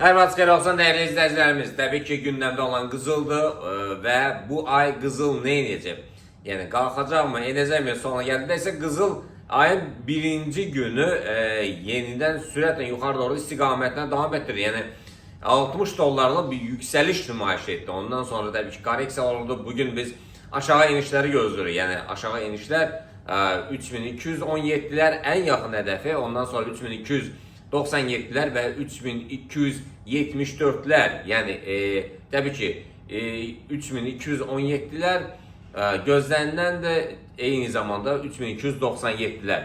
Hər vaxt xeyir olsun dəyərli izləyicilərimiz. Təbii ki, gündəmdə olan qızıldır və bu ay qızıl nə edəcək? Yəni qalxacaqmı, edəcəkmi? Sonra gəldidə isə qızıl ayın birinci günü yenidən sürətlə yuxarı doğru istiqamətlə davam etdirir. Yəni 60 dollarla bir yüksəliş nümayiş etdi. Ondan sonra təbii ki, korreksiyalar oldu. Bugün biz aşağı enişləri gözləyirik. Yəni aşağı enişlər 3217'lər ən yaxın hədəfi. Ondan sonra 3297'lər və 3274'lər. Yəni təbii ki 3217'lər gözlənilən də eyni zamanda 3297'lər.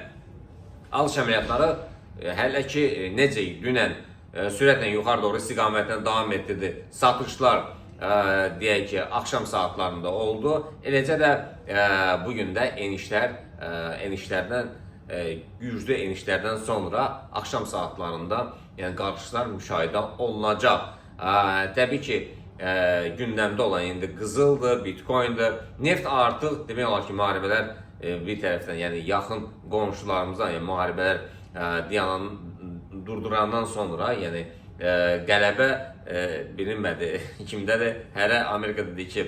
Alış əməliyyatları hələ ki necə dünən sürətlə yuxarı doğru istiqamətlə davam etdirdi. Satışlar deyək ki axşam saatlarında oldu. Eləcə də bugün də güclü enişlərdən sonra axşam saatlarında yəni qalxışlar müşahidə olunacaq. Təbii ki gündəmdə olan indi qızıldır, bitcoindir. Neft artıq demək olar ki müharibələr bir tərəfdən yəni yaxın qonşularımızdan yəni müharibələr durdurandan sonra yəni qələbə bilinmədi. Kimdədir? Hərə Amerika dedi ki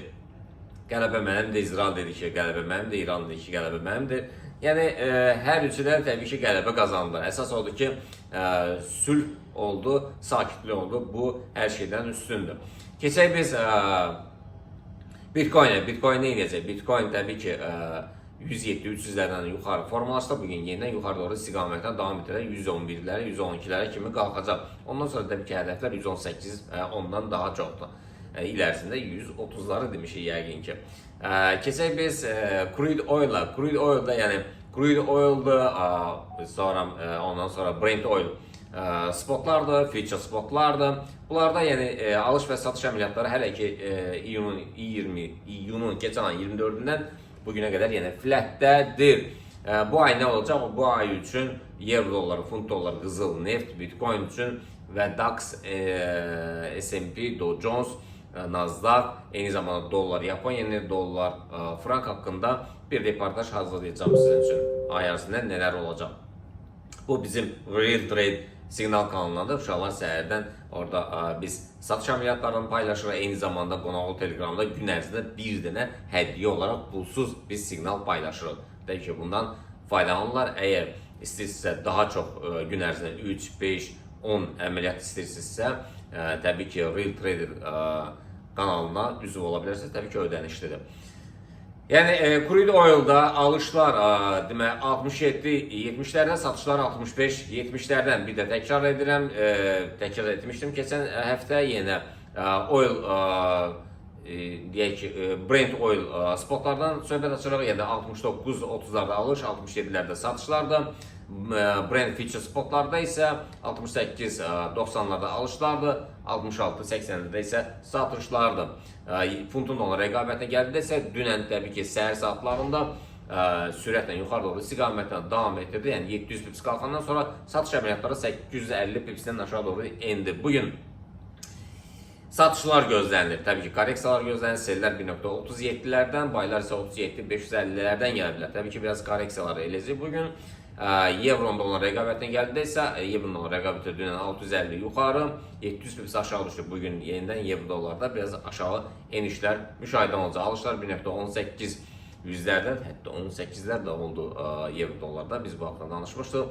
qələbə mənimdir, İsrail dedi ki qələbə mənimdir, İran dedi ki qələbə mənimdir. Yəni hər üçüdən təbii ki qələbə qazandı. Əsas odur ki sülh oldu, sakitlik oldu. Bu hər şeydən üstündür. Keçək biz Bitcoin'e. Bitcoin nə edəcək? Bitcoin təbii ki 107-300'lərdən yuxarı formalaşdı. Bugün yenidən yuxarı doğru istiqamətlə davam edərək 111'lərə, 112'lərə kimi qalxacaq. Ondan sonra təbii ki hədəflər 118, ondan daha çoxdur. İlərisində 130'ları demişik yəqin ki. Keçək biz crude oil'a. Crude oil'da yəni crude oil'da sonra ondan sonra Brent oil spotlardır, future spotlardır. Bunlarda yəni alış və satış əməliyyatları hələ ki iyunun keçən ayın 24'ündən bugünə qədər yəni flatdədir. Bu ay nə olacaq? Bu ay üçün euro dolları, funt dolları, qızıl, neft, bitcoin üçün və DAX, S&P, Dow Jones, Nasdaq, eyni zamanda dollar, Yaponiya dollar, frank haqqında bir reportaj hazırlayacağım sizin üçün. Ay ərzində nələr olacaq? Bu bizim Real Trade siqnal kanalındadır. Uşaqlar səhərdən orada biz satış əməliyyatlarını paylaşırıq. Eyni zamanda qonaqlı Telegramda gün ərzində bir dənə hədiyyə olaraq pulsuz biz siqnal paylaşırıq. Təbii ki bundan faydalanırlar. Əgər istəyirsinizsə daha çox gün ərzində 3, 5, 10 əməliyyat istəyirsinizsə təbii ki Real Trader kanalına üzv ola bilərsiniz. Təbii ki ödənişlidir. Yəni crude oil'da alışlar demək 67-70'lərdən, satışlar 65-70'lərdən. Bir də təkrar edirəm, təkrar etmişdim keçən həftə yenə oil deyək ki Brent oil spotlardan söhbət açırıq. Yəni 69-30'larda alış, 67'lərdə satışlarda. Brent future spotlarda isə 68-90'larda alışlardır, 66-80'lərdə isə satışlardır. Funtun dolar rəqabətinə gəldidə isə dünən təbii ki səhər saatlarında sürətlə yuxarı doğru istiqamətlə davam etdirdi. Yəni 700 pips qalxandan sonra satış əməliyyatları 850 pipsdən aşağı doğru endi. Bugün satışlar gözlənilir. Təbii ki korreksiyalar gözlənilir. Sellər 1.37'lərdən, baylar isə 37-550'lərdən gələ bilər. Təbii ki biraz korreksiyalar eləcək bugün. Evron dolar rəqabətinə gəldidə isə Evron dolar rəqabəti dünən 650 yuxarı, 700 pips aşağı düşdü. Bugün yenidən Evro dolarda biraz aşağı enişlər müşahidə olacaq. Alışlar 1.18 yüzlərdən, hətta 18'lər də oldu Evro dolarda. Biz bu haqda danışmışdıq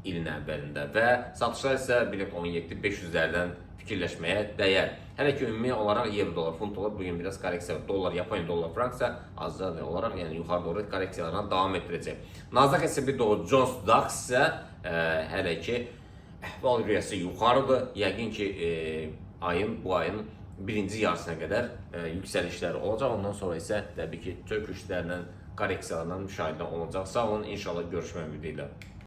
ilin əvvəlində və satışlar isə 1.17-500'lərdən fikirləşməyə dəyər. Hələ ki ümumi olaraq euro dolar, funt dolar bugün biraz korreksiya, dollar, Yaponiya dollar, frank isə azca olaraq yəni yuxarı doğru korreksiyalarına davam etdirəcək. Nasdaq S&P Dow Jones DAX isə hələ ki əhval-ruhiyyəsi yuxarıdır. Yəqin ki bu ayın birinci yarısına qədər yüksəlişləri olacaq. Ondan sonra isə təbii ki çöküşlərlə, korreksiyalarla müşahidə olacaq. Sağ olun, inşallah görüşmək ümidi ilə.